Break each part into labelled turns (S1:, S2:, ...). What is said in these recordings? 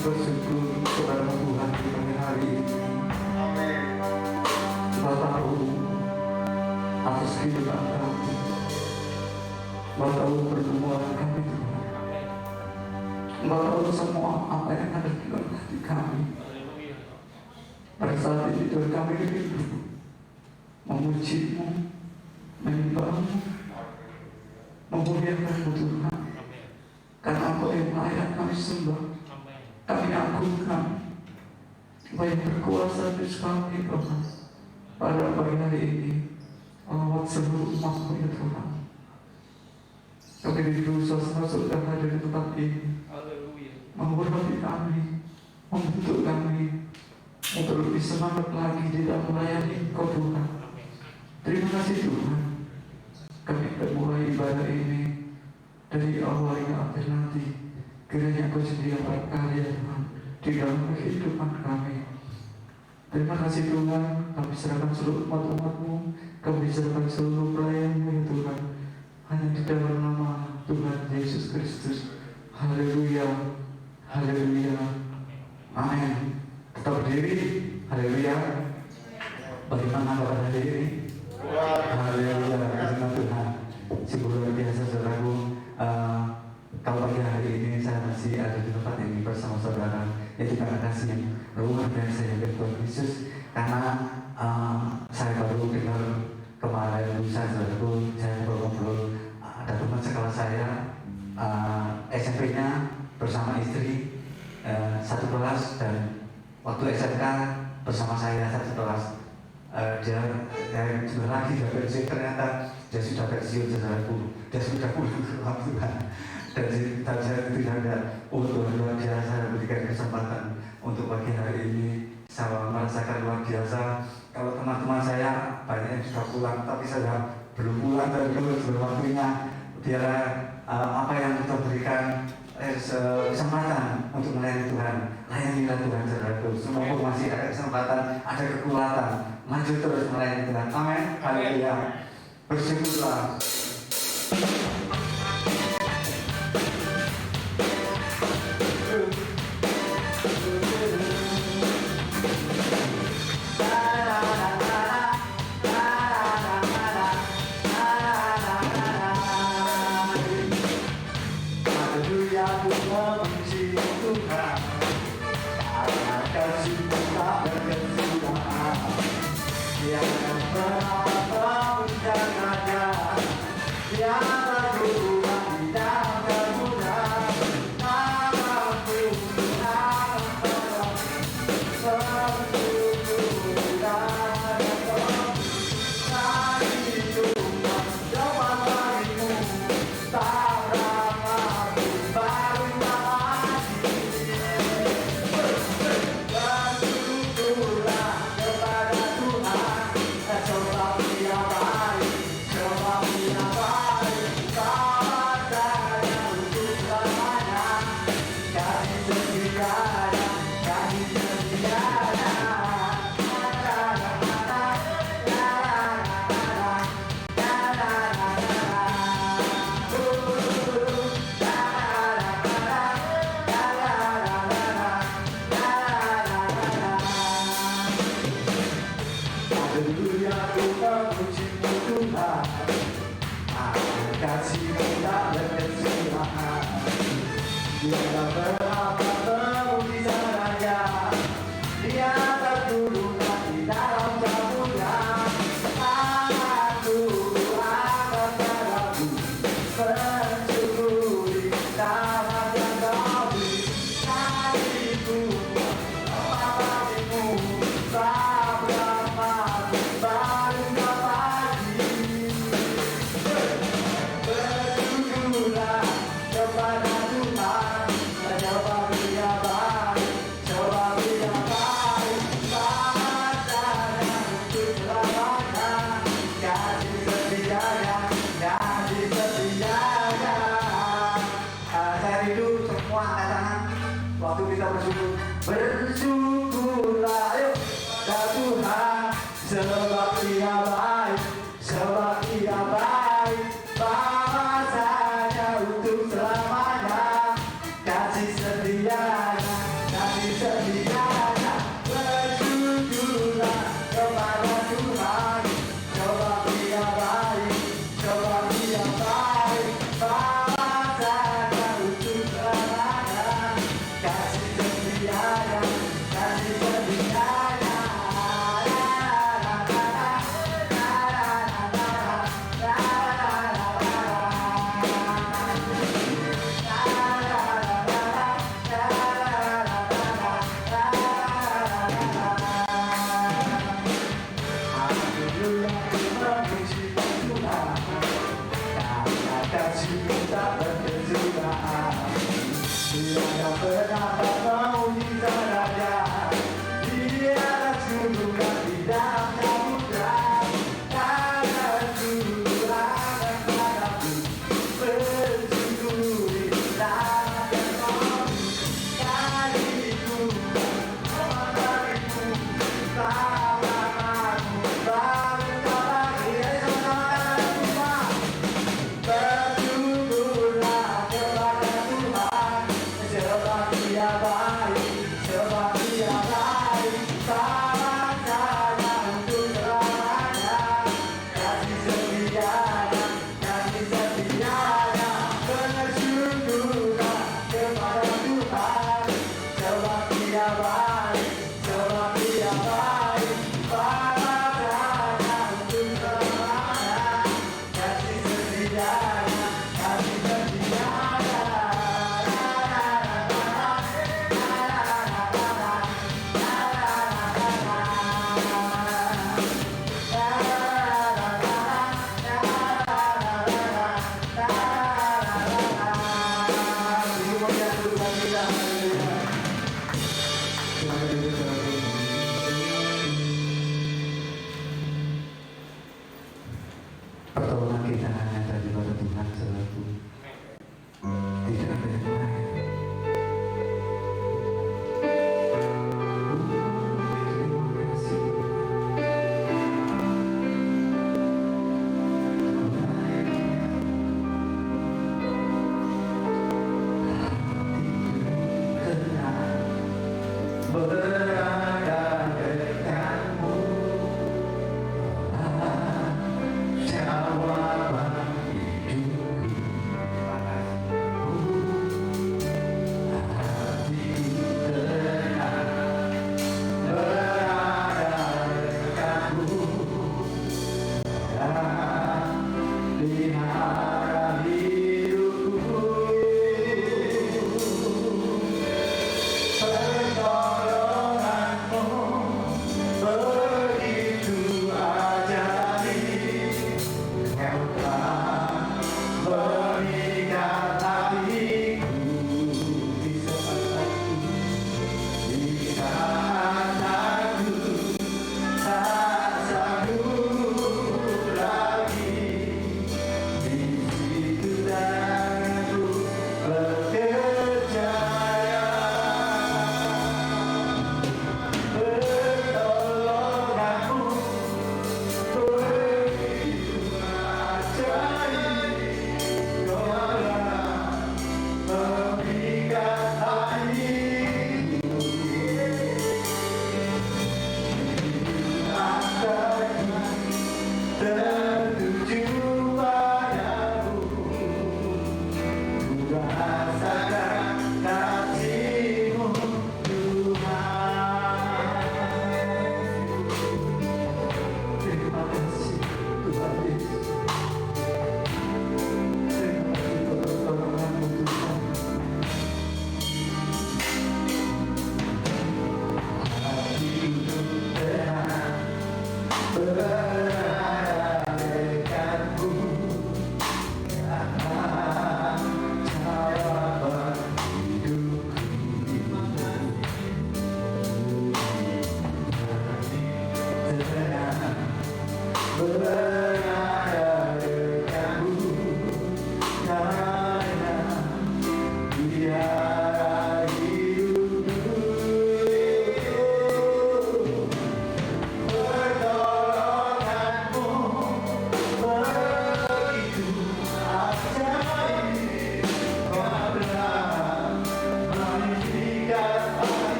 S1: bersyukur kepada Tuhan di pagi hari ini. Kita tahu atas kehidupan kami, kita tahu pertemuan kami Tuhan. Kita tahu semua apa yang ada di dalam hati kami. Pada saat ini Tuhan kami rindu memuji-Mu, menyembah-Mu, memuliakan-Mu Tuhan. Karena Engkau yang layak kami sembah, kami agungkan, Baik berkuasa atas kami Tuhan. Pada pagi hari ini, melawat seluruh umat-Mu ya Tuhan. Kami rindu suasana sudah hadir di tempat ini, memberkati kami, membentuk kami untuk lebih semangat lagi di dalam melayani Engkau Tuhan. Terima kasih Tuhan. Kami akan mulai ibadah ini dari awal hingga akhir nanti. Kiranya Engkau sendiri yang berkarya Tuhan di dalam kehidupan kami. Terima kasih Tuhan, kami serahkan seluruh umat-umat-Mu, kami serahkan seluruh pelayan-Mu ya Tuhan. Hanya di dalam nama Tuhan Yesus Kristus. Haleluya, haleluya, amin. Tetap berdiri, haleluya. Bagaimana kabar hari ini? Haleluya, terima Tuhan. Sungguh luar biasa saudaraku. Kalau pagi hari ini saya masih ada di tempat ini bersama saudara, ya terima kasih yang luar biasa ya Tuhan Yesus. Karena saya baru dengar kemarin lusa saudaraku, saya baru ngobrol ada teman sekelas saya SMP-nya bersama istri satu kelas, dan waktu SMK bersama saya satu kelas. Dia sudah lagi sudah pensiun, ternyata dia sudah pensiun saudaraku, dia sudah pulang ke rumah Tuhan. Dan saya tidak ada Tuhan luar biasa berikan kesempatan untuk pagi hari ini. Saya merasakan luar biasa. Kalau teman-teman saya banyak yang sudah pulang, tapi saya belum pulang dan belum waktunya. Biar apa yang kita berikan kesempatan untuk melayani Tuhan, layanilah Tuhan saudaraku. Semua masih ada kesempatan, ada kekuatan, maju terus melayani Tuhan. Amin. Haleluya. Bersyukurlah.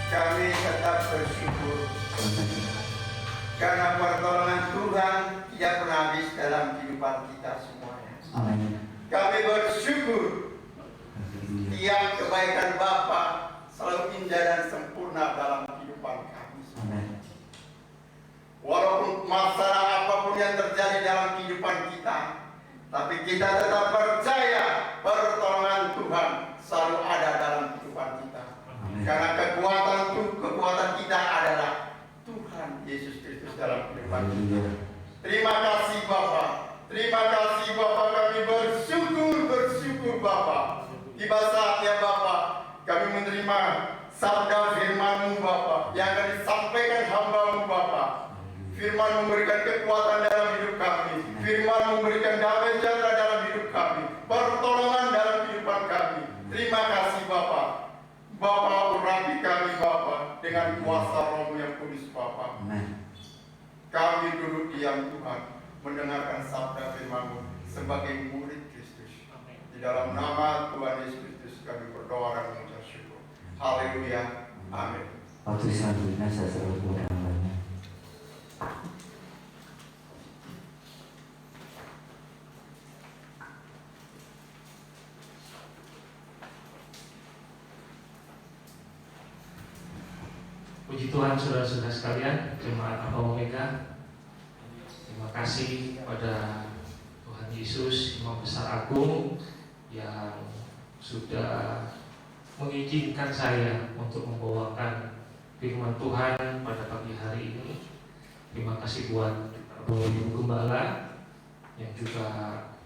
S2: Kami tetap bersyukur karena pertolongan Tuhan tidak pernah habis dalam kehidupan kita semuanya.
S3: Amin.
S2: Kami bersyukur tiap kebaikan Bapa selalu indah dan sempurna dalam kehidupan kami.
S3: Amin.
S2: Walaupun masalah apapun yang terjadi dalam kehidupan kita, tapi kita tetap percaya pertolongan Tuhan selalu ada dalam kehidupan kita.
S3: Amin.
S2: Karena kekuatan kita adalah Tuhan Yesus Kristus dalam kehidupan kita. Terima kasih Bapa. Terima kasih Bapa, kami bersyukur Bapa. Tiba saatnya Bapa, kami menerima sabda firman-Mu Bapa yang akan disampaikan hamba-Mu Bapa. Firman memberikan kekuatan dalam hidup kami. Firman memberikan damai sejahtera dalam hidup kami. Pertolongan dalam kehidupan kami. Terima kasih Bapa. Bapa urapi kami Bapa dengan kuasa Roh yang kudus Bapa. Kami duduk diam Tuhan, mendengarkan sabda firman-Mu sebagai murid Kristus. Di dalam nama Tuhan Yesus Kristus kami berdoa dan mengucap syukur. Haleluya. Amin.
S3: Waktu selanjutnya saya serahkan kepada hambanya. Puji Tuhan saudara-saudara sekalian, jemaat Alpha Omega. Terima kasih kepada Tuhan Yesus, Imam Besar Agung, yang sudah mengizinkan saya untuk membawakan firman Tuhan pada pagi hari ini. Terima kasih buat Ibu Gembala yang juga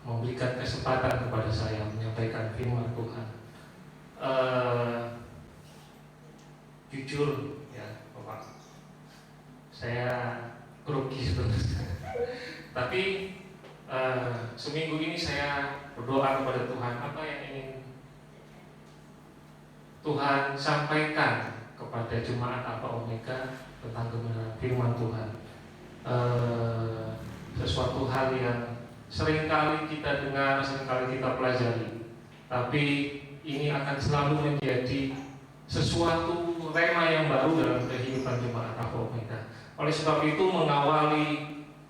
S3: memberikan kesempatan kepada saya menyampaikan firman Tuhan. Jujur ya Bapak, saya grogi sebenarnya. Tapi seminggu ini saya berdoa kepada Tuhan, apa yang ingin Tuhan sampaikan kepada jemaat Alpha Omega tentang kebenaran firman Tuhan. Sesuatu hal yang seringkali kita dengar, seringkali kita pelajari, tapi ini akan selalu menjadi sesuatu tema yang baru dalam kehidupan jemaat Alpha Omega. Oleh sebab itu, mengawali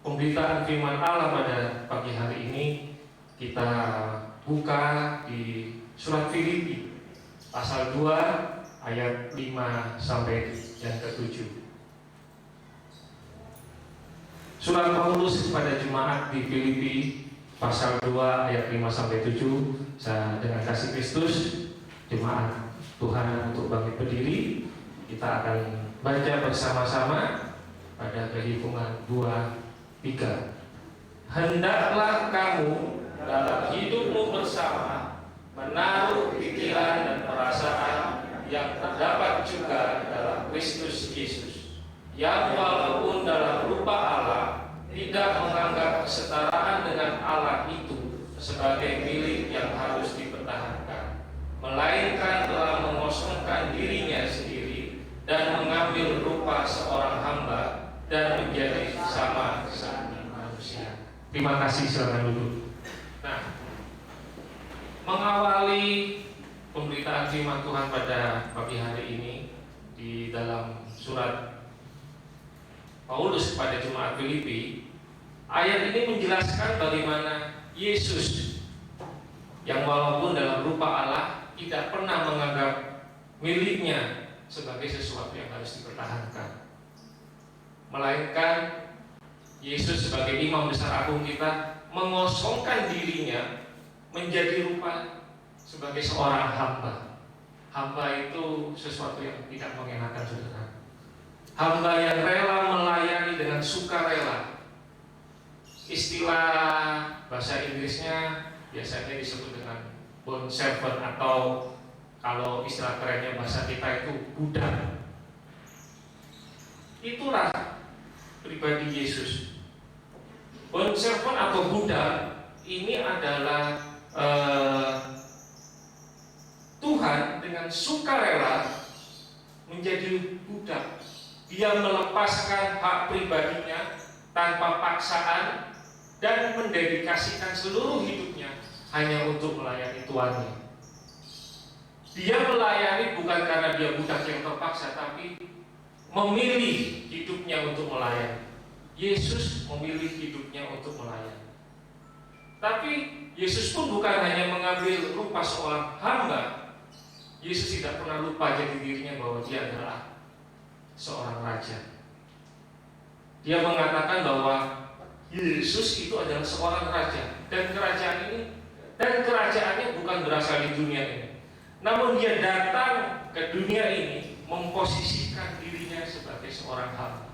S3: pemberitaan firman Allah pada pagi hari ini, kita buka di surat Filipi pasal 2 ayat 5 sampai yang ke-7. Surat Paulus kepada jemaat di Filipi pasal 2 ayat 5 sampai 7. Saya dengan kasih Kristus, jemaat Tuhan untuk bangkit berdiri, kita akan baca bersama-sama pada kehitungan 2, 3. Hendaklah kamu dalam hidupmu bersama menaruh pikiran dan perasaan yang terdapat juga dalam Kristus Yesus, yang walaupun dalam rupa Allah tidak menganggap kesetaraan dengan Allah itu sebagai milik yang harus dipertahankan, melainkan telah mengosongkan dirinya sendiri dan mengambil rupa seorang hamba dan menjadi sama seperti manusia. Terima kasih, silakan duduk. Nah, mengawali pemberitaan firman Tuhan pada pagi hari ini di dalam surat Paulus kepada jemaat Filipi, ayat ini menjelaskan bagaimana Yesus yang walaupun dalam rupa Allah tidak pernah menganggap miliknya sebagai sesuatu yang harus dipertahankan, melainkan Yesus sebagai Imam Besar Agung kita mengosongkan dirinya menjadi rupa sebagai seorang hamba. Hamba itu sesuatu yang tidak mengenakan, saudara. Hamba yang rela melayani dengan sukarela. Istilah bahasa Inggrisnya biasanya disebut dengan bond servant, atau kalau istilah kerennya bahasa kita itu budak. Itulah pribadi Yesus. Bond servant atau budak ini adalah Tuhan dengan sukarela menjadi budak. Dia melepaskan hak pribadinya tanpa paksaan dan mendedikasikan seluruh hidupnya hanya untuk melayani tuannya. Dia melayani bukan karena dia budak yang terpaksa, tapi memilih hidupnya untuk melayani. Yesus memilih hidupnya untuk melayani. Tapi Yesus pun bukan hanya mengambil rupa seorang hamba. Yesus tidak pernah lupa jati dirinya bahwa dia adalah seorang raja. Dia mengatakan bahwa Yesus itu adalah seorang raja, dan kerajaannya bukan berasal di dunia ini. Namun dia datang ke dunia ini memposisikan dirinya sebagai seorang hamba,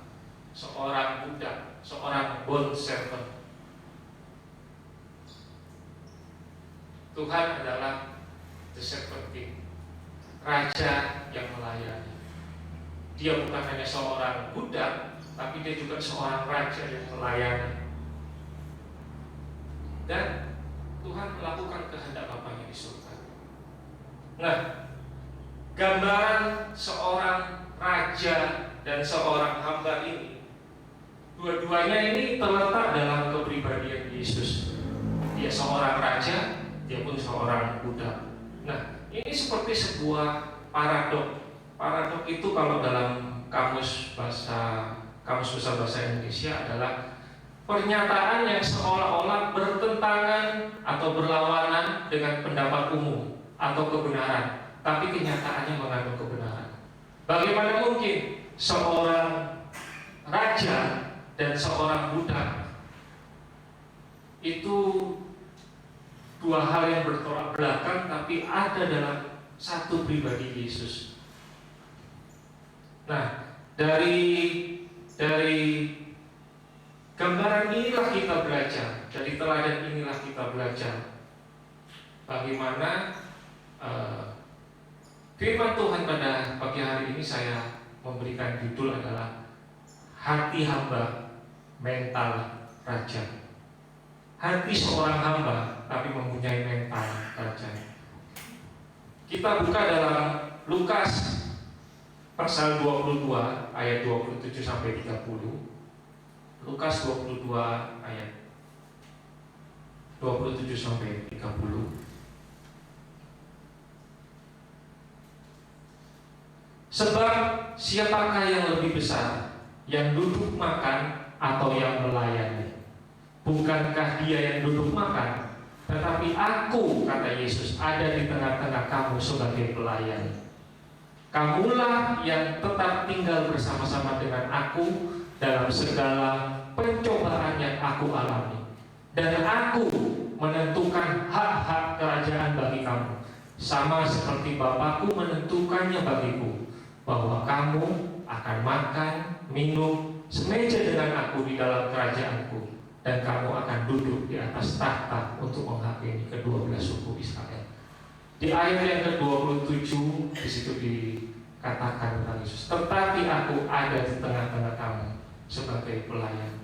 S3: seorang budak, seorang bond servant. Tuhan adalah the servant king, raja yang melayani. Dia bukan hanya seorang budak, tapi dia juga seorang raja yang melayani. Dan Tuhan melakukan kehendak Bapanya di surga. Nah, gambaran seorang raja dan seorang hamba ini, dua-duanya ini terletak dalam kepribadian Yesus. Dia seorang raja, dia pun seorang budak. Nah, ini seperti sebuah paradok. Paradok itu kalau dalam kamus besar bahasa Indonesia adalah pernyataan yang seolah-olah bertentangan atau berlawanan dengan pendapat umum atau kebenaran, tapi kenyataannya mengandung kebenaran. Bagaimana mungkin seorang raja dan seorang budak itu dua hal yang bertolak belakang, tapi ada dalam satu pribadi Yesus. Nah, dari gambaran inilah kita belajar, dari teladan inilah kita belajar bagaimana firman Tuhan pada pagi hari ini. Saya memberikan judul adalah hati hamba, mental raja. Hati seorang hamba tapi mempunyai mental raja. Kita buka dalam Lukas pasal 22 ayat 27 sampai 30. Lukas 22 ayat 27 sampai 30. Sebab siapakah yang lebih besar, yang duduk makan atau yang melayani? Bukankah dia yang duduk makan? Tetapi aku, kata Yesus, ada di tengah-tengah kamu sebagai pelayan. Kamulah yang tetap tinggal bersama-sama dengan aku dalam segala pencobaan yang aku alami. Dan aku menentukan hak-hak kerajaan bagi kamu, sama seperti Bapakku menentukannya bagiku, bahwa kamu akan makan, minum semeja dengan aku di dalam kerajaanku, dan kamu akan duduk di atas tahta untuk menghakimi ke-12 suku Israel. Di ayat yang ke-27 di situ dikatakan tentang Yesus, tetapi aku ada di tengah-tengah kamu sebagai pelayan.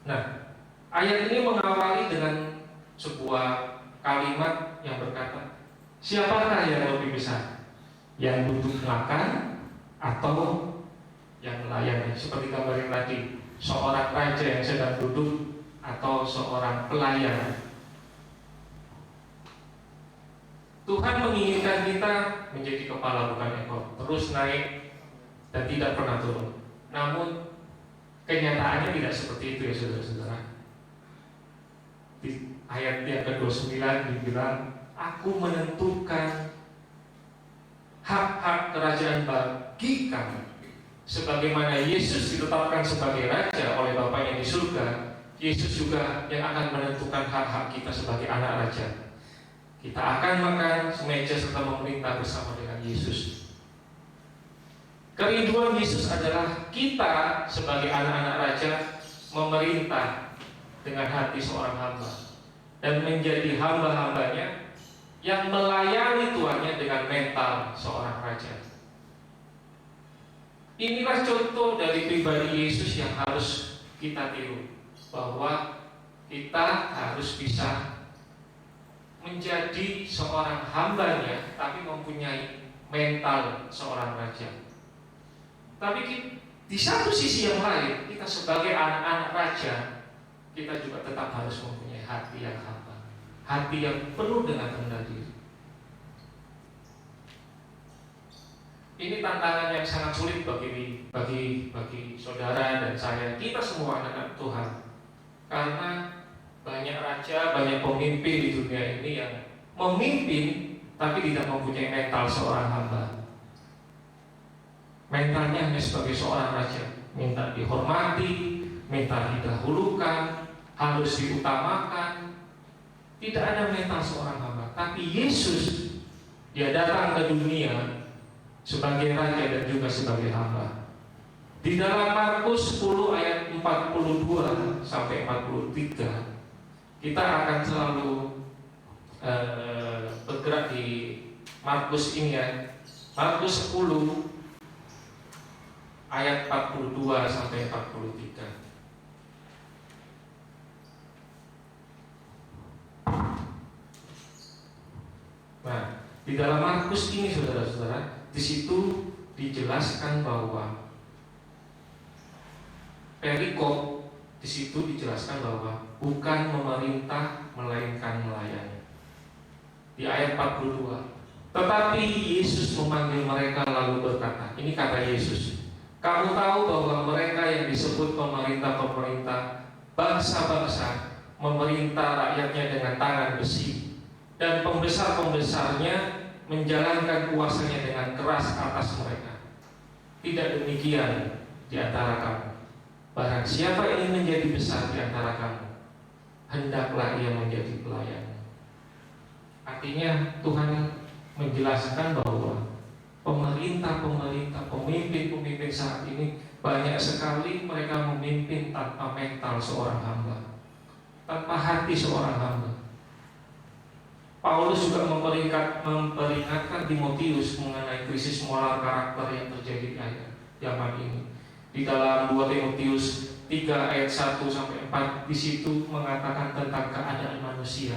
S3: Nah, ayat ini mengawali dengan sebuah kalimat yang berkata, siapakah yang lebih besar, yang duduk makan atau yang melayani? Seperti gambar yang tadi, seorang raja yang sedang duduk atau seorang pelayan. Tuhan menginginkan kita menjadi kepala bukan ekor, terus naik dan tidak pernah turun. Namun kenyataannya tidak seperti itu ya saudara-saudara. Di ayat yang ke-29 dibilang, aku menentukan hak-hak kerajaan bagi kamu. Sebagaimana Yesus ditetapkan sebagai raja oleh Bapaknya di surga, Yesus juga yang akan menentukan hak-hak kita sebagai anak raja. Kita akan makan semeja serta memerintah bersama dengan Yesus. Kerinduan Yesus adalah kita sebagai anak-anak raja memerintah dengan hati seorang hamba dan menjadi hamba-hambanya yang melayani tuannya dengan mental seorang raja. Inilah contoh dari pribadi Yesus yang harus kita tiru, bahwa kita harus bisa menjadi seorang hambanya tapi mempunyai mental seorang raja. Tapi di satu sisi yang lain, kita sebagai anak-anak raja, kita juga tetap harus mempunyai hati yang hamba, hati yang penuh dengan rendah diri. Ini tantangan yang sangat sulit bagi saudara dan saya, kita semua anak-anak Tuhan. Karena banyak raja, banyak pemimpin di dunia ini yang memimpin tapi tidak mempunyai mental seorang hamba. Mentalnya hanya sebagai seorang raja, minta dihormati, minta didahulukan, harus diutamakan. Tidak ada mental seorang hamba. Tapi Yesus, dia datang ke dunia sebagai raja dan juga sebagai hamba. Di dalam Markus 10 ayat 42 sampai 43, kita akan selalu bergerak di Markus ini ya. Markus 10 ayat 42 sampai 43. Nah, di dalam Markus ini saudara-saudara, di situ dijelaskan bahwa perikop di situ dijelaskan bahwa bukan memerintah melainkan melayani. Di ayat 42, tetapi Yesus memanggil mereka lalu berkata, ini kata Yesus, kamu tahu bahwa mereka yang disebut pemerintah-pemerintah bangsa-bangsa memerintah rakyatnya dengan tangan besi, dan pembesar-pembesarnya menjalankan kuasanya dengan keras atas mereka. tidak demikian di antara kamu. Barang siapa ingin menjadi besar di antara kamu, hendaklah ia menjadi pelayan. Artinya Tuhan menjelaskan bahwa pemerintah-pemerintah, pemimpin-pemimpin saat ini banyak sekali mereka memimpin tanpa mental seorang hamba, tanpa hati seorang hamba. Paulus juga memperingatkan Timotius mengenai krisis moral karakter yang terjadi di akhir zaman ini. Di dalam 2 Timotius 3 ayat 1 sampai 4 di situ mengatakan tentang keadaan manusia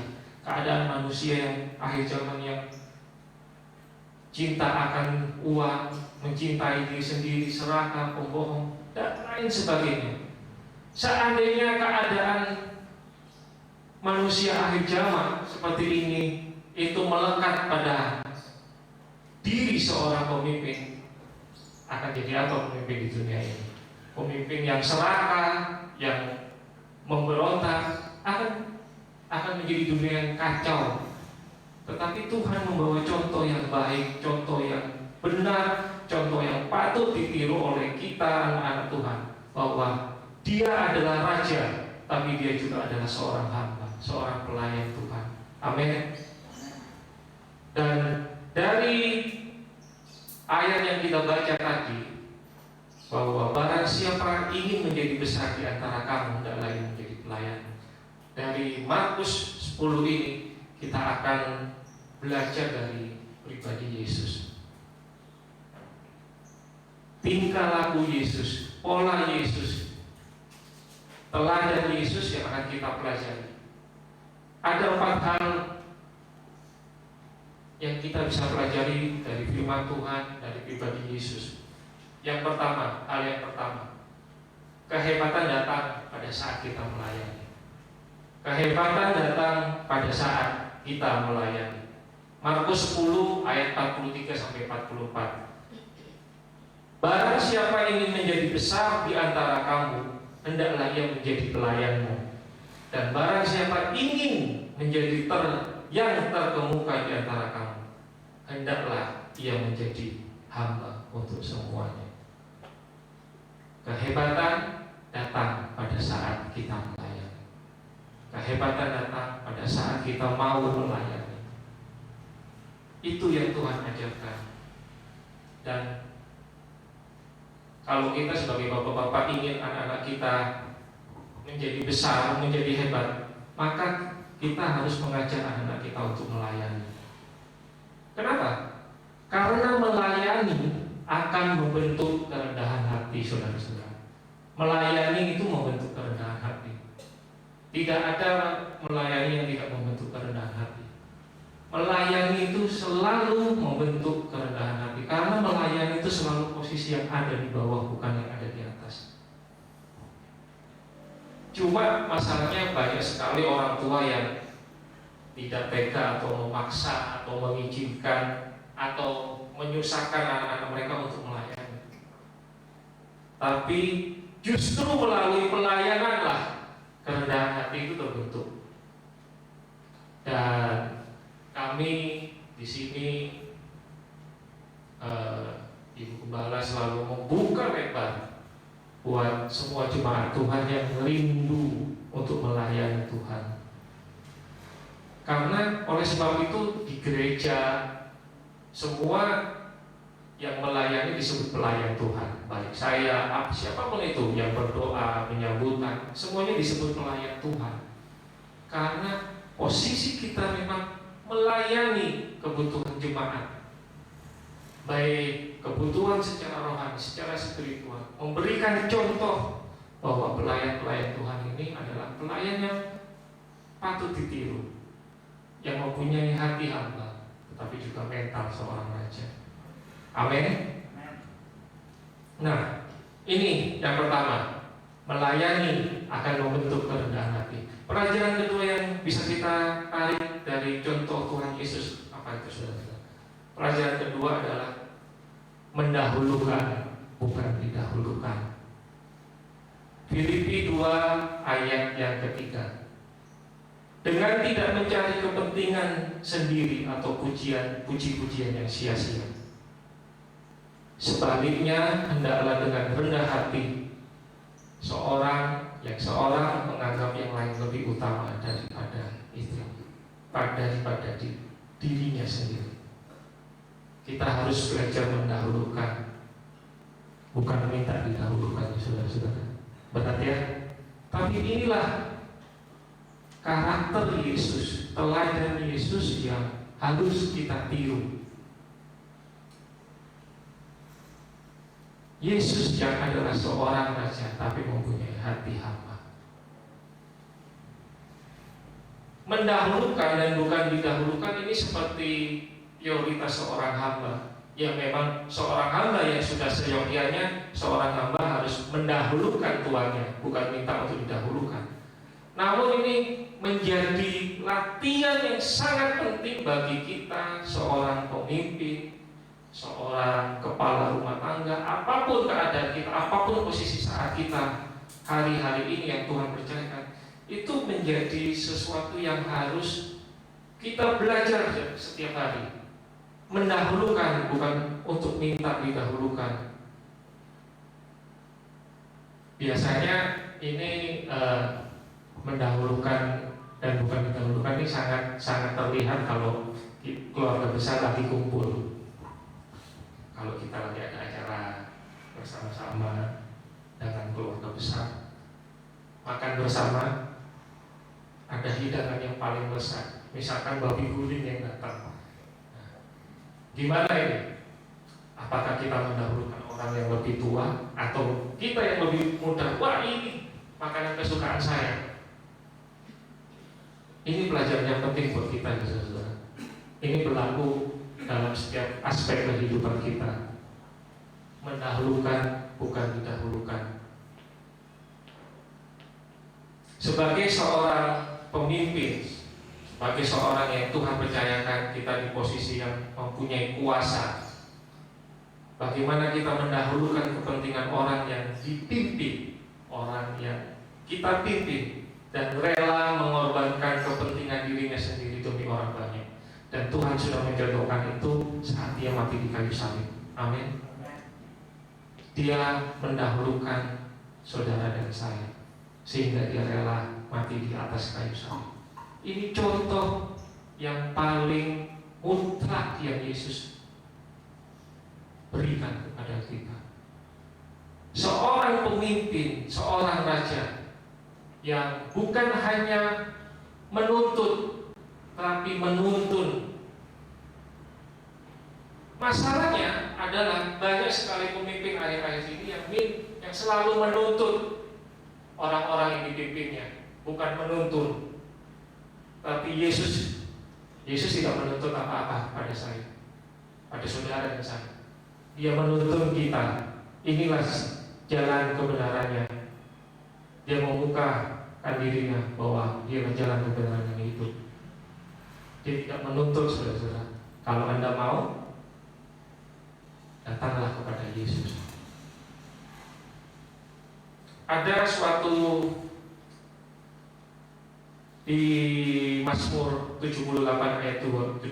S3: yang akhir zaman, yang cinta akan uang, mencintai diri sendiri, serakah, pembohong, dan lain sebagainya. Seandainya keadaan manusia akhir zaman seperti ini itu melekat pada diri seorang pemimpin, akan jadi apa pemimpin di dunia ini? Pemimpin yang serakah, yang memberontak, akan menjadi dunia yang kacau. Tetapi Tuhan membawa contoh yang baik, contoh yang benar, contoh yang patut ditiru oleh kita anak-anak Tuhan, bahwa Dia adalah Raja, tapi Dia juga adalah seorang hamba, seorang pelayan Tuhan. Amin. Dan dari ayat yang kita baca tadi, bahwa barang siapa ingin menjadi besar di antara kamu, hendaklah ia menjadi pelayan. Dari Markus 10 ini kita akan belajar dari pribadi Yesus, tingkah laku Yesus, pola Yesus, teladan Yesus yang akan kita pelajari. Ada 4 hal yang kita bisa pelajari dari firman Tuhan, dari pribadi Yesus. Yang pertama, hal yang pertama, kehebatan datang pada saat kita melayani. Kehebatan datang pada saat kita melayani. Markus 10 ayat 43 sampai 44. Barang siapa ingin menjadi besar di antara kamu, hendaklah ia menjadi pelayanmu. Dan barang siapa ingin menjadi yang terkemuka di antara kamu, hendaklah ia menjadi hamba untuk semuanya. Kehebatan datang pada saat kita melayani. Kehebatan datang pada saat kita mau melayani. Itu yang Tuhan ajarkan. Dan kalau kita sebagai bapak-bapak ingin anak-anak kita menjadi besar, menjadi hebat, maka kita harus mengajar anak-anak kita untuk melayani. Kenapa? Karena melayani akan membentuk kerendahan hati, saudara-saudara. Melayani itu membentuk kerendahan hati. Tidak ada melayani yang tidak membentuk kerendahan hati. Melayani itu selalu membentuk kerendahan hati, karena melayani itu selalu posisi yang ada di bawah, bukan yang ada di atas. Cuma masalahnya banyak sekali orang tua yang tidak tega atau memaksa atau mengizinkan atau menyusahkan anak-anak mereka untuk melayani. Tapi justru melalui pelayananlah kerendahan hati itu terbentuk. Dan kami di sini, Ibu Gembala selalu membuka lebar buat semua jemaat Tuhan yang rindu untuk melayani Tuhan. Karena oleh sebab itu di gereja semua yang melayani disebut pelayan Tuhan. Baik saya, siapapun itu yang berdoa, menyambutan, semuanya disebut pelayan Tuhan. Karena posisi kita memang melayani kebutuhan jemaat, baik kebutuhan secara rohani, secara spiritual, memberikan contoh bahwa pelayan-pelayan Tuhan ini adalah pelayan yang patut ditiru, yang mempunyai hati hamba, tetapi juga mental seorang raja. Amin. Nah, ini yang pertama, melayani akan membentuk kerendahan hati. Pelajaran kedua yang bisa kita tarik dari contoh Tuhan Yesus, apa itu, saudara? Pelajaran kedua adalah mendahulukan, bukan didahulukan. Filipi 2 ayat yang ketiga. Dengan tidak mencari kepentingan sendiri atau puji-pujian yang sia-sia. Sebaliknya, hendaklah dengan rendah hati seorang menganggap yang lain lebih utama daripada dirinya sendiri. Kita harus belajar mendahulukan, bukan minta didahulukan, saudara-saudara. Berat ya? Tapi inilah karakter Yesus, teladan Yesus yang harus kita tiru. Yesus yang adalah seorang raja tapi mempunyai hati hamba. Mendahulukan dan bukan didahulukan ini seperti prioritas seorang hamba. Ya memang seorang hamba yang sudah seyogianya, seorang hamba harus mendahulukan tuannya, bukan minta untuk didahulukan. Namun ini menjadi latihan yang sangat penting bagi kita, seorang pemimpin, seorang kepala rumah tangga, apapun keadaan kita, apapun posisi saat kita hari-hari ini yang Tuhan percayakan, itu menjadi sesuatu yang harus kita belajar setiap hari. Mendahulukan, bukan untuk minta didahulukan. Biasanya ini mendahulukan dan bukan didahulukan ini sangat terlihat kalau keluarga besar lagi kumpul. Kalau kita lagi ada acara bersama-sama dengan keluarga besar, makan bersama, ada hidangan yang paling besar, misalkan babi guling yang datang. Gimana ini? Apakah kita mendahulukan orang yang lebih tua atau kita yang lebih muda? Wah, ini makanan kesukaan saya. Ini pelajaran yang penting buat kita, saudara. Ini berlaku dalam setiap aspek kehidupan kita. Mendahulukan, bukan didahulukan. Sebagai seorang pemimpin, sebagai seorang yang Tuhan percayakan kita di posisi yang mempunyai kuasa, bagaimana kita mendahulukan kepentingan orang yang dipimpin, orang yang kita pimpin, dan rela mengorbankan kepentingan dirinya sendiri demi orang banyak. Dan Tuhan sudah menjodohkan itu saat dia mati di kayu salib. Amin. Dia mendahulukan saudara dan saya, sehingga dia rela mati di atas kayu salib. Ini contoh yang paling mutlak yang Yesus berikan kepada kita. Seorang pemimpin, seorang raja yang bukan hanya menuntut, tapi menuntun. Masalahnya adalah banyak sekali pemimpin akhir-akhir ini yang selalu menuntut orang-orang yang dipimpinnya, bukan menuntun. Tapi Yesus tidak menuntut apa-apa pada saya, pada saudara dan saya. Dia menuntun kita. Inilah jalan kebenarannya. Dia membukakan dirinya bahwa dia jalan kebenaran yang hidup. Dia tidak menuntut, saudara-saudara. Kalau Anda mau, datanglah kepada Yesus. Ada suatu di Mazmur 78 ayat 72,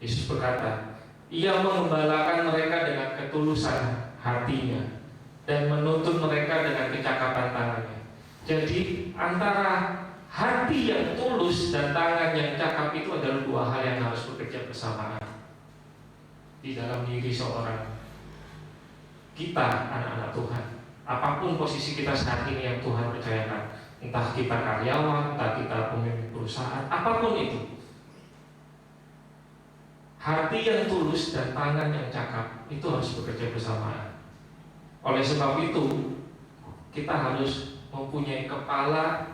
S3: Yesus berkata, Ia mengembalakan mereka dengan ketulusan hatinya dan menuntun mereka dengan kecakapan tangannya. Jadi antara hati yang tulus dan tangan yang cakap itu adalah dua hal yang harus bekerja bersamaan di dalam diri seorang kita, anak-anak Tuhan. Apapun posisi kita saat ini yang Tuhan percayakan, entah kita karyawan, entah kita pemimpin perusahaan, apapun itu, hati yang tulus dan tangan yang cakap itu harus bekerja bersamaan. Oleh sebab itu, kita harus mempunyai kepala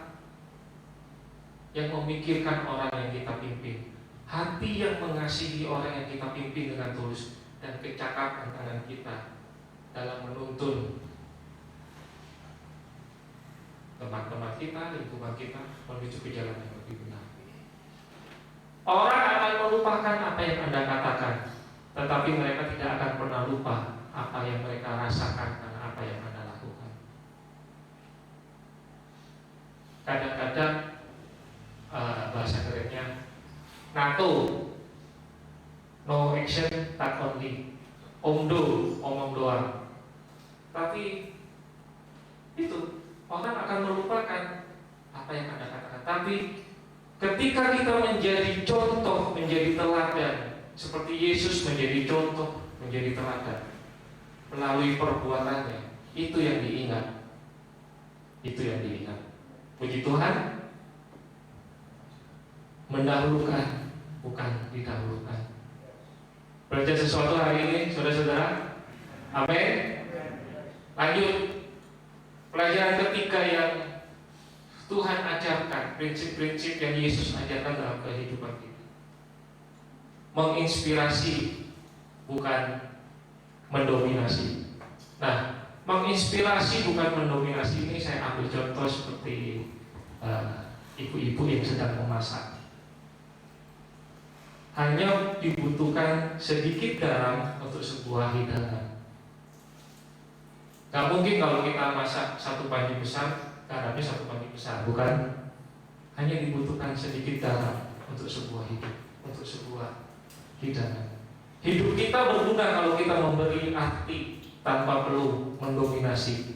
S3: yang memikirkan orang yang kita pimpin, hati yang mengasihi orang yang kita pimpin dengan tulus, dan kecakapan tangan kita dalam menuntun teman-teman kita, lingkungan kita menuju ke jalan yang lebih benar. Orang akan melupakan apa yang Anda katakan, tetapi mereka tidak akan pernah lupa apa yang mereka rasakan karena apa yang Anda lakukan. Kadang-kadang bahasa kerennya NATO, no action, tak only. omong doang. Tapi itu orang akan melupakan apa yang Anda katakan. Tapi ketika kita menjadi contoh, menjadi teladan, seperti Yesus menjadi contoh, menjadi teladan melalui perbuatannya, itu yang diingat. Itu yang diingat. Puji Tuhan, mendahulukan, bukan didahulukan. Belajar sesuatu hari ini, saudara-saudara. Amin. Lanjut. Pelajaran ketiga yang Tuhan ajarkan, prinsip-prinsip yang Yesus ajarkan dalam kehidupan kita. Menginspirasi, bukan mendominasi. Nah, menginspirasi bukan mendominasi ini saya ambil contoh seperti ibu-ibu yang sedang memasak. Hanya dibutuhkan sedikit garam untuk sebuah hidangan. Gak mungkin kalau kita masak satu panci besar, garamnya satu panci besar, bukan? Hanya dibutuhkan sedikit garam untuk sebuah hidup, untuk sebuah hidangan. Hidup kita berguna kalau kita memberi arti tanpa perlu mendominasi.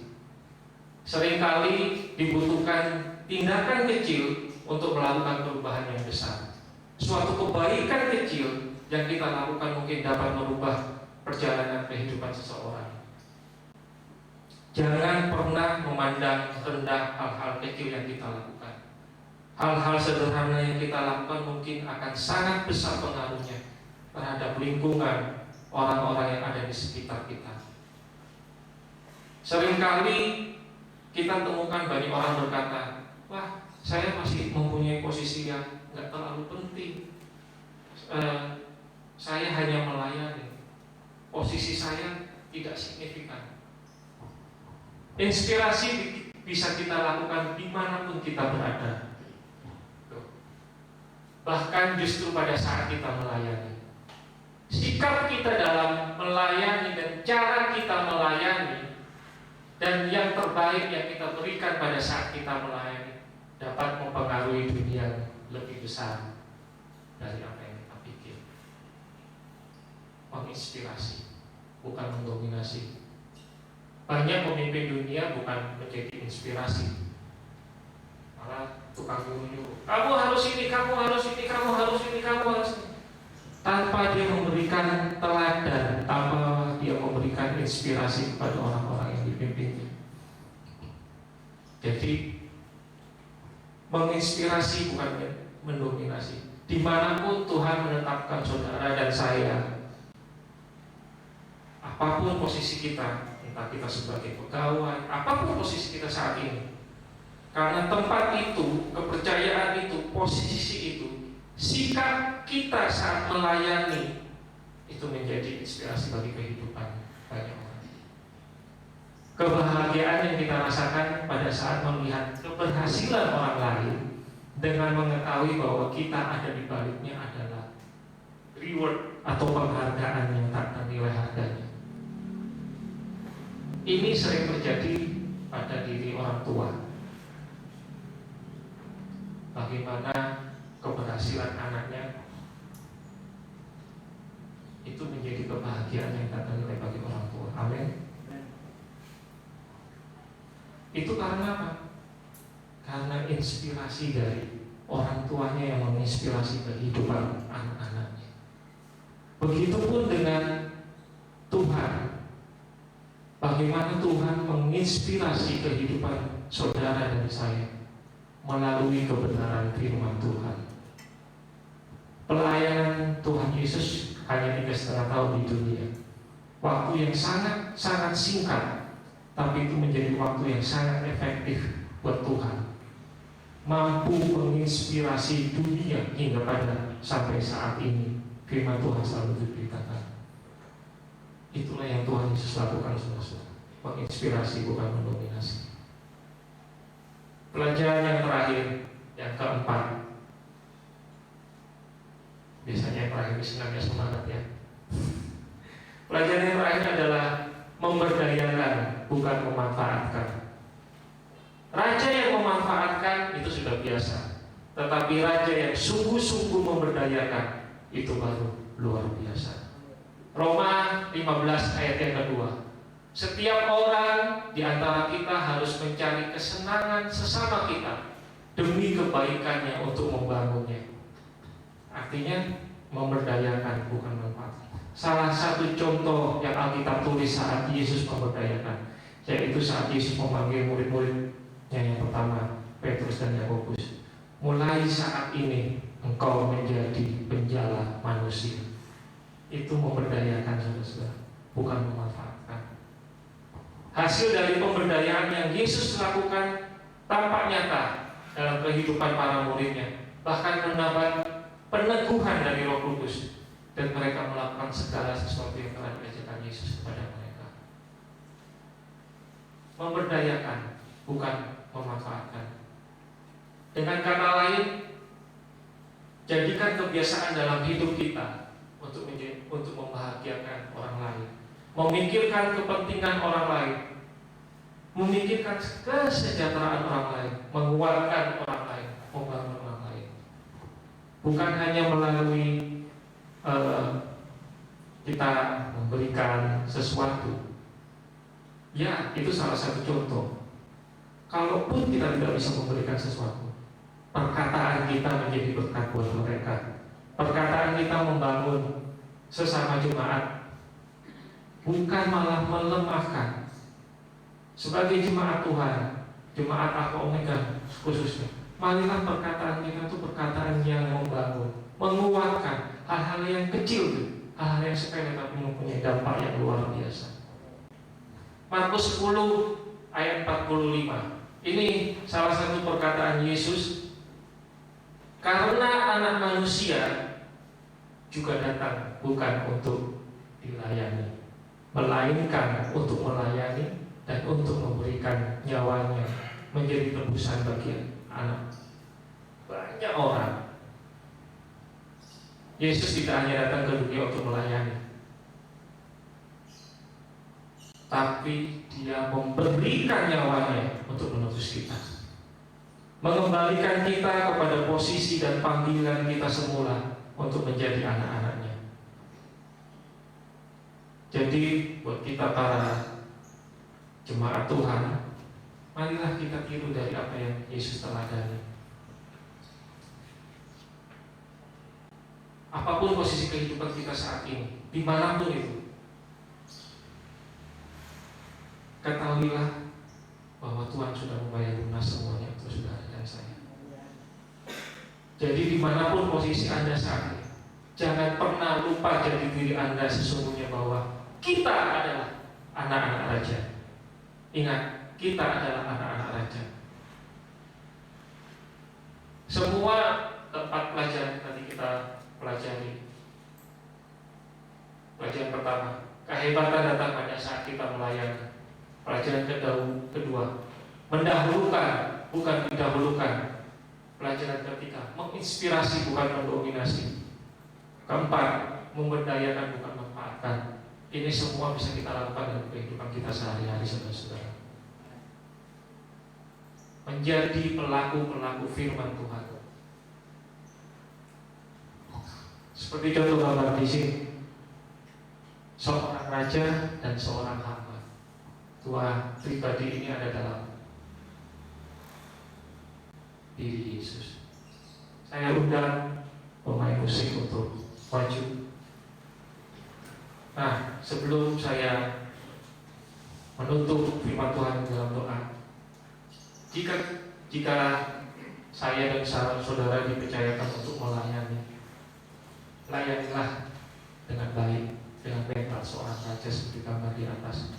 S3: Seringkali dibutuhkan tindakan kecil untuk melakukan perubahan yang besar. Suatu kebaikan kecil yang kita lakukan mungkin dapat merubah perjalanan kehidupan seseorang. Jangan pernah memandang rendah hal-hal kecil yang kita lakukan. Hal-hal sederhana yang kita lakukan mungkin akan sangat besar pengaruhnya terhadap lingkungan orang-orang yang ada di sekitar kita. Seringkali kita temukan banyak orang berkata, wah, saya masih mempunyai posisi yang nggak terlalu penting. Saya hanya melayani. Posisi saya tidak signifikan. Inspirasi bisa kita lakukan dimanapun kita berada. Bahkan justru pada saat kita melayani. Sikap kita dalam melayani dan cara kita melayani dan yang terbaik yang kita berikan pada saat kita melayani dapat mempengaruhi dunia lebih besar dari apa yang kita pikir. Menginspirasi, bukan mendominasi. Banyak pemimpin dunia bukan menjadi inspirasi, malah tukang nyuruh. Kamu harus ini, kamu harus ini, kamu harus ini, kamu harus ini. Tanpa dia memberikan teladan, tanpa dia memberikan inspirasi kepada orang-orang yang dipimpinnya. Jadi menginspirasi bukan mendominasi. Dimanapun Tuhan menetapkan saudara dan saya, apapun posisi kita, entah kita sebagai pegawai, apapun posisi kita saat ini, karena tempat itu, kepercayaan itu, posisi itu, sikap kita saat melayani itu menjadi inspirasi bagi kehidupan banyak orang. Kebahagiaan yang kita rasakan pada saat melihat keberhasilan orang lain dengan mengetahui bahwa kita ada di baliknya adalah reward atau penghargaan yang tak ternilai harganya. Ini sering terjadi pada diri orang tua. Bagaimana keberhasilan anaknya itu menjadi kebahagiaan yang tak ternilai bagi orang tua. Amin. Itu karena apa? Karena inspirasi dari orang tuanya yang menginspirasi kehidupan anak-anaknya. Begitupun dengan Tuhan. Bagaimana Tuhan menginspirasi kehidupan saudara dan saya melalui kebenaran firman Tuhan. Pelayanan Tuhan Yesus hanya 3,5 tahun di dunia. Waktu yang sangat singkat, tapi itu menjadi waktu yang sangat efektif buat Tuhan. Mampu menginspirasi dunia hingga pada sampai saat ini. Firman Tuhan selalu diberitakan. Itulah yang Tuhan Yesus lakukan, saudara-saudara. Menginspirasi bukan mendominasi. Pelajaran yang terakhir, yang keempat. Biasanya yang terakhir senangnya semangat ya. Pelajaran yang terakhir adalah memberdayakan, bukan memanfaatkan. Raja yang memanfaatkan itu sudah biasa, tetapi raja yang sungguh-sungguh memberdayakan itu baru luar biasa. Roma 15 ayat yang kedua. Setiap orang di antara kita harus mencari kesenangan sesama kita demi kebaikannya untuk membangunnya. Artinya memberdayakan, bukan manfaat. Salah satu contoh yang Alkitab tulis saat Yesus memberdayakan, yaitu saat Yesus memanggil murid-muridnya yang pertama, Petrus dan Yakobus. Mulai saat ini engkau menjadi penjala manusia. Itu memberdayakan, saudara-saudara, bukan memanfaatkan. Hasil dari pemberdayaan yang Yesus lakukan tampak nyata dalam kehidupan para muridnya, bahkan mendapat peneguhan dari Roh Kudus, dan mereka melakukan segala sesuatu yang telah diajarkan Yesus kepada mereka. Memberdayakan, bukan memanfaatkan. Dengan kata lain, jadikan kebiasaan dalam hidup kita untuk membahagiakan orang lain, memikirkan kepentingan orang lain, memikirkan kesejahteraan orang lain, menguatkan orang lain, membangun orang lain. Bukan hanya melalui kita memberikan sesuatu. Ya, itu salah satu contoh. Kalaupun kita tidak bisa memberikan sesuatu, perkataan kita menjadi berkat buat mereka. Perkataan kita membangun sesama jemaat, bukan malah melemahkan. Sebagai jemaat Tuhan, jemaat Alpha Omega khususnya, marilah perkataan kita itu perkataan yang membangun, menguatkan hal-hal yang kecil, hal-hal yang sepele tapi mempunyai dampak yang luar biasa. Markus 10 ayat 45. Ini salah satu perkataan Yesus. Karena anak manusia juga datang bukan untuk dilayani, melainkan untuk melayani dan untuk memberikan nyawanya menjadi tebusan bagi anak banyak orang. Yesus tidak hanya datang ke dunia untuk melayani, tapi Dia memberikan nyawanya untuk menebus kita, mengembalikan kita kepada posisi dan panggilan kita semula untuk menjadi anak-anaknya. Jadi buat kita para jemaat Tuhan, marilah kita tiru dari apa yang Yesus teladani. Apapun posisi kehidupan kita saat ini, dimanapun itu, ketahuilah bahwa Tuhan sudah membayar lunas semuanya untuk saudara dan saya. Jadi dimanapun posisi Anda saat ini, jangan pernah lupa jadi diri Anda sesungguhnya bahwa kita adalah anak-anak raja. Ingat, kita adalah anak-anak raja. Semua tempat pelajaran tadi kita pelajari. Pelajaran pertama, kehebatan datang pada saat kita melayani. Pelajaran kedua, mendahulukan bukan didahulukan. Pelajaran ketiga, menginspirasi bukan mendominasi. Keempat, memberdayakan bukan memanfaatkan. Ini semua bisa kita lakukan dalam kehidupan kita sehari-hari, saudara-saudara. Menjadi pelaku-pelaku firman Tuhan. Seperti contoh gambar di sini, seorang raja dan seorang hamba. Dua pribadi ini ada dalam diri Yesus. Saya undang pemain musik untuk maju. Nah, sebelum saya menutup firman Tuhan dalam doa, jika saya dan saudara dipercayakan untuk melayani, layanilah dengan baik, dengan mental seorang raja seperti gambar di atas.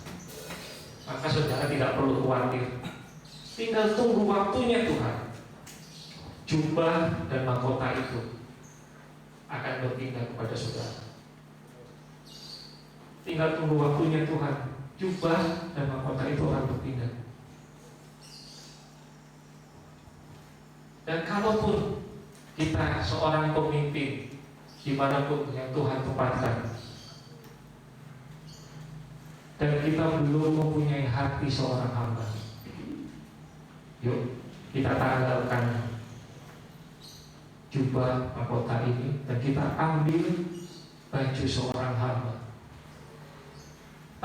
S3: Maka saudara tidak perlu khawatir, tinggal tunggu waktunya Tuhan. Jubah dan mahkota itu akan berpindah kepada saudara. Tinggal tunggu waktunya Tuhan, jubah dan mahkota itu akan berpindah. Dan kalaupun kita seorang pemimpin dimanapun yang Tuhan tempatkan, dan kita belum mempunyai hati seorang hamba, yuk kita tanggalkan jubah mahkota ini dan kita ambil baju seorang hamba.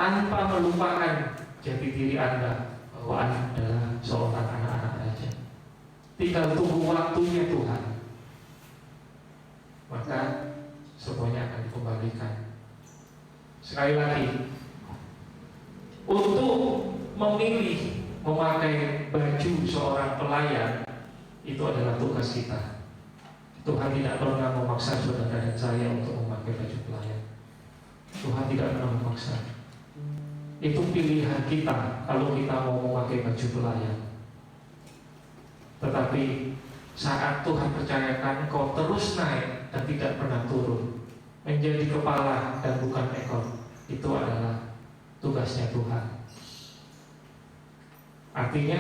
S3: tanpa melupakan jati diri Anda bahwa Anda adalah seorang anak-anak raja. Tinggal tunggu waktunya Tuhan, maka semuanya akan dikembalikan. Sekali lagi, untuk memilih memakai baju seorang pelayan itu adalah tugas kita. Tuhan tidak pernah memaksa saudara dan saya untuk memakai baju pelayan. Tuhan tidak pernah memaksa. Itu pilihan kita kalau kita mau memakai baju pelayan. Tetapi saat Tuhan percayakan kau terus naik dan tidak pernah turun, menjadi kepala dan bukan ekor, itu adalah tugasnya Tuhan. Artinya,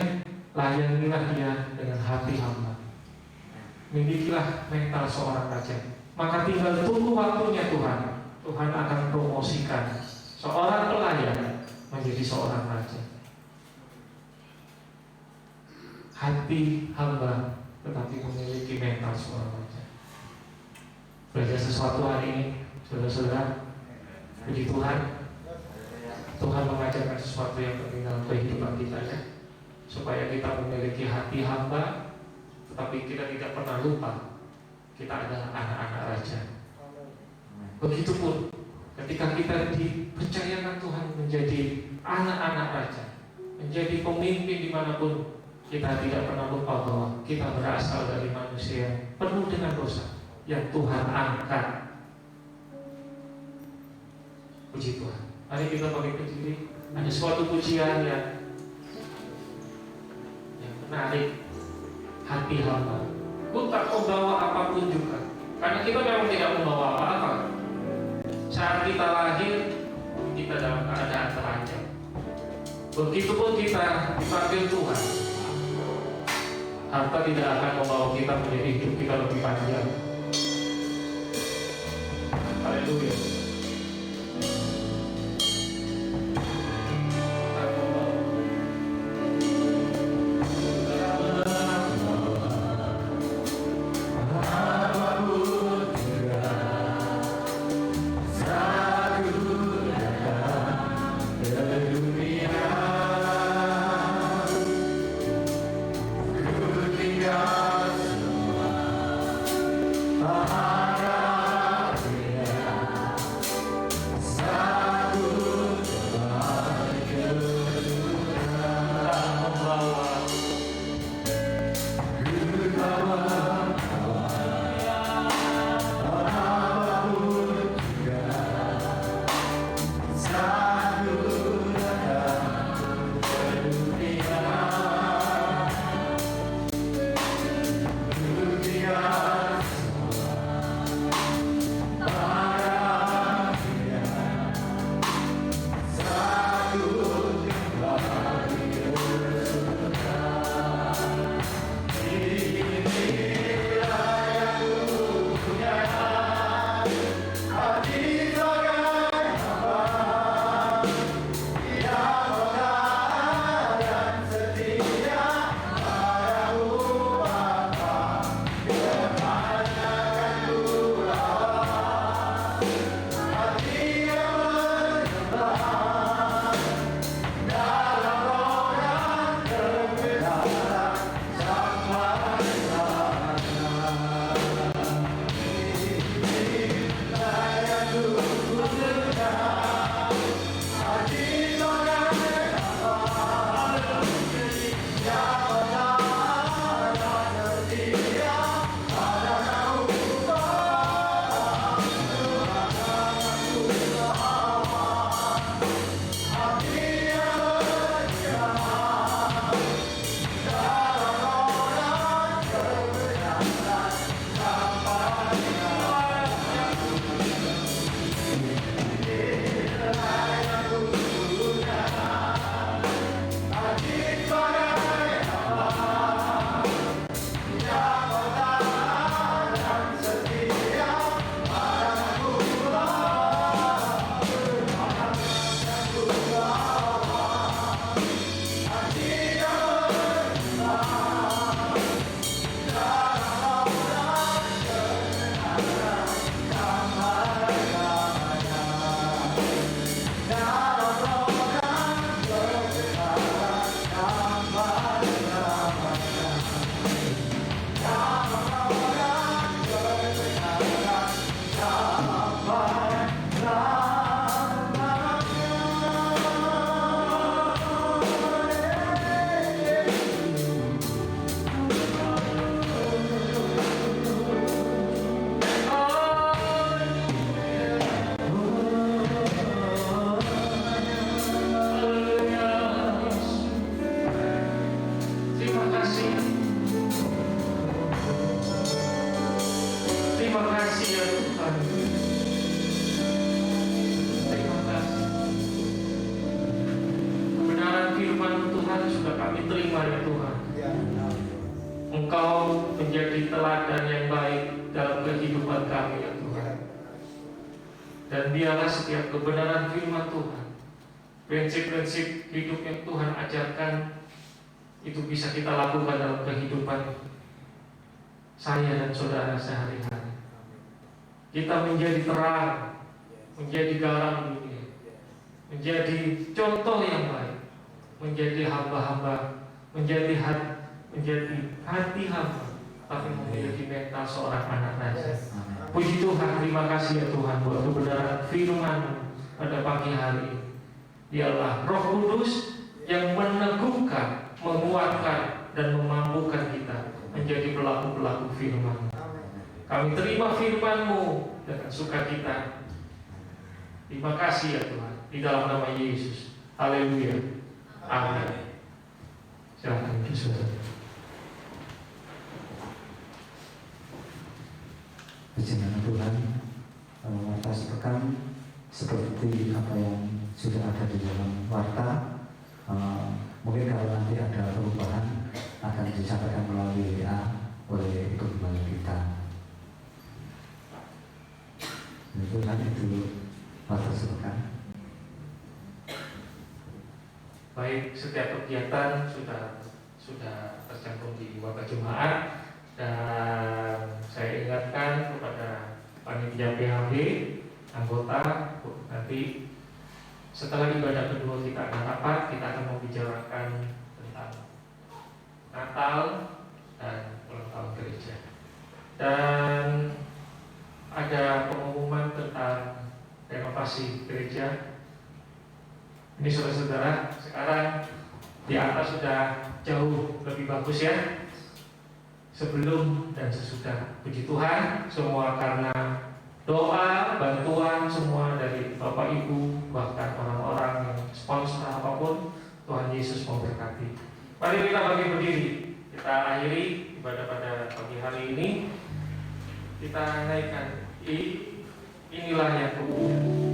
S3: layanilah dia dengan hati hamba. Milikilah mental seorang raja. Maka tinggal tunggu waktunya Tuhan. Tuhan akan promosikan seorang pelayan menjadi seorang raja. Hati hamba tetapi memiliki mental seorang raja. Belajar sesuatu hari ini, saudara-saudara. Puji Tuhan, Tuhan mengajarkan sesuatu yang penting dalam kehidupan kita, ya, supaya kita memiliki hati hamba, tetapi kita tidak pernah lupa kita adalah anak-anak raja. Begitupun ketika kita dipercayakan Tuhan menjadi anak-anak raja, menjadi pemimpin dimanapun, kita tidak pernah lupa bahwa kita berasal dari manusia yang penuh dengan dosa yang Tuhan angkat. Puji Tuhan. Mari kita bangkit berdiri. Ada suatu pujian yang menarik hati hamba. Ku tak membawa apapun juga, karena kita memang tidak membawa apa-apa. Saat kita lahir, kita dalam keadaan terancam. Begitupun kita dipanggil Tuhan, harta tidak akan membawa kita menjadi hidup kita lebih panjang. Haleluya. kasih ya Tuhan. Terima kasih. Kebenaran firman Tuhan sudah kami terima ya Tuhan. Engkau menjadi teladan yang baik dalam kehidupan kami ya Tuhan. Dan biarlah setiap kebenaran firman Tuhan, prinsip-prinsip hidup yang Tuhan ajarkan, itu bisa kita lakukan dalam kehidupan saya dan saudara sehari-hari. Kita menjadi terang, menjadi garam dunia, menjadi contoh yang baik, menjadi hamba-hamba, menjadi hati hamba, tapi memiliki mental seorang anak raja. Puji Tuhan, terima kasih ya Tuhan buat kebenaran firman pada pagi hari ini. Dialah Roh Kudus yang meneguhkan, menguatkan, dan memampukan kita menjadi pelaku-pelaku firman. Kami terima firman-Mu dengan sukacita. Terima kasih ya Tuhan, di dalam nama Yesus. Haleluya. Amin. Silakan saudara.
S4: Puji nama Tuhan. Warta sepekan seperti apa yang sudah ada di dalam warta. Mungkin kalau nanti ada perubahan akan disampaikan melalui WA oleh ibu gembala kita. Tuhan itu warta sepekan.
S3: Baik, setiap kegiatan sudah tercantum di warta jemaat, dan saya ingatkan kepada panitia PHB, anggota, nanti setelah ibadah kedua kita akan rapat, kita akan membicarakan tentang Natal dan ulang tahun gereja. Dan ada pengumuman tentang renovasi gereja. Ini saudara-saudara, sekarang di atas sudah jauh lebih bagus ya. Sebelum dan sesudah, puji Tuhan, semua karena doa, bantuan semua dari Bapak Ibu, bahkan orang-orang yang sponsor apapun. Tuhan Yesus memberkati. Mari kita bagi berdiri, kita akhiri ibadah pada pagi hari ini. Kita naikkan inilah yang kemudian.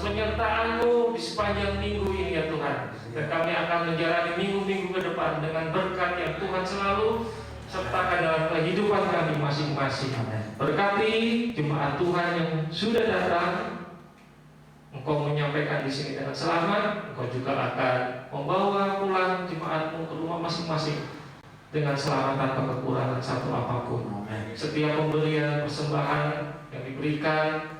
S3: Penyertaan-Mu di sepanjang minggu ini ya Tuhan. Dan kami akan menjalani minggu-minggu ke depan dengan berkat yang Tuhan selalu sertakan dalam kehidupan kami masing-masing. Berkati jemaat Tuhan yang sudah datang. Engkau menyampaikan di sini dengan selamat. Engkau juga akan membawa pulang jemaat-Mu ke rumah masing-masing dengan selamat tanpa kekurangan satu apapun. Setiap pemberian persembahan yang diberikan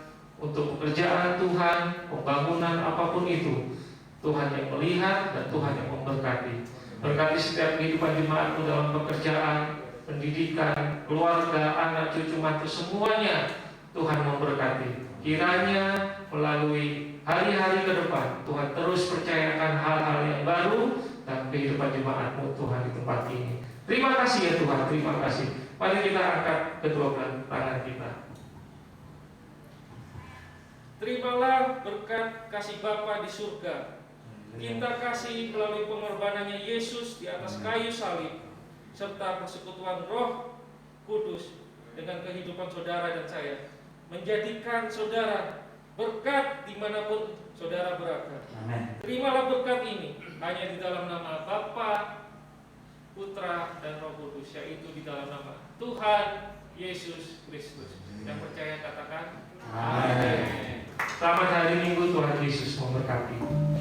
S3: untuk pekerjaan Tuhan, pembangunan apapun itu, Tuhan yang melihat dan Tuhan yang memberkati. Berkati setiap kehidupan jemaat-Mu dalam pekerjaan, pendidikan, keluarga, anak, cucu, mantu, semuanya Tuhan memberkati. Kiranya melalui hari-hari ke depan Tuhan terus percayakan hal-hal yang baru dan kehidupan jemaat-Mu Tuhan di tempat ini. Terima kasih ya Tuhan, terima kasih. Mari kita angkat kedua belah tangan kita.
S5: Terimalah berkat kasih Bapa di surga. Kita kasih melalui pengorbanannya Yesus di atas kayu salib, serta persekutuan Roh Kudus dengan kehidupan saudara dan saya, menjadikan saudara berkat dimanapun saudara berada.
S4: Amin.
S5: Terimalah berkat ini hanya di dalam nama Bapa, Putra, dan Roh Kudus, yaitu di dalam nama Tuhan Yesus Kristus. Yang percaya katakan
S4: Amin.
S3: Selamat hari Minggu, Tuhan Yesus memberkati.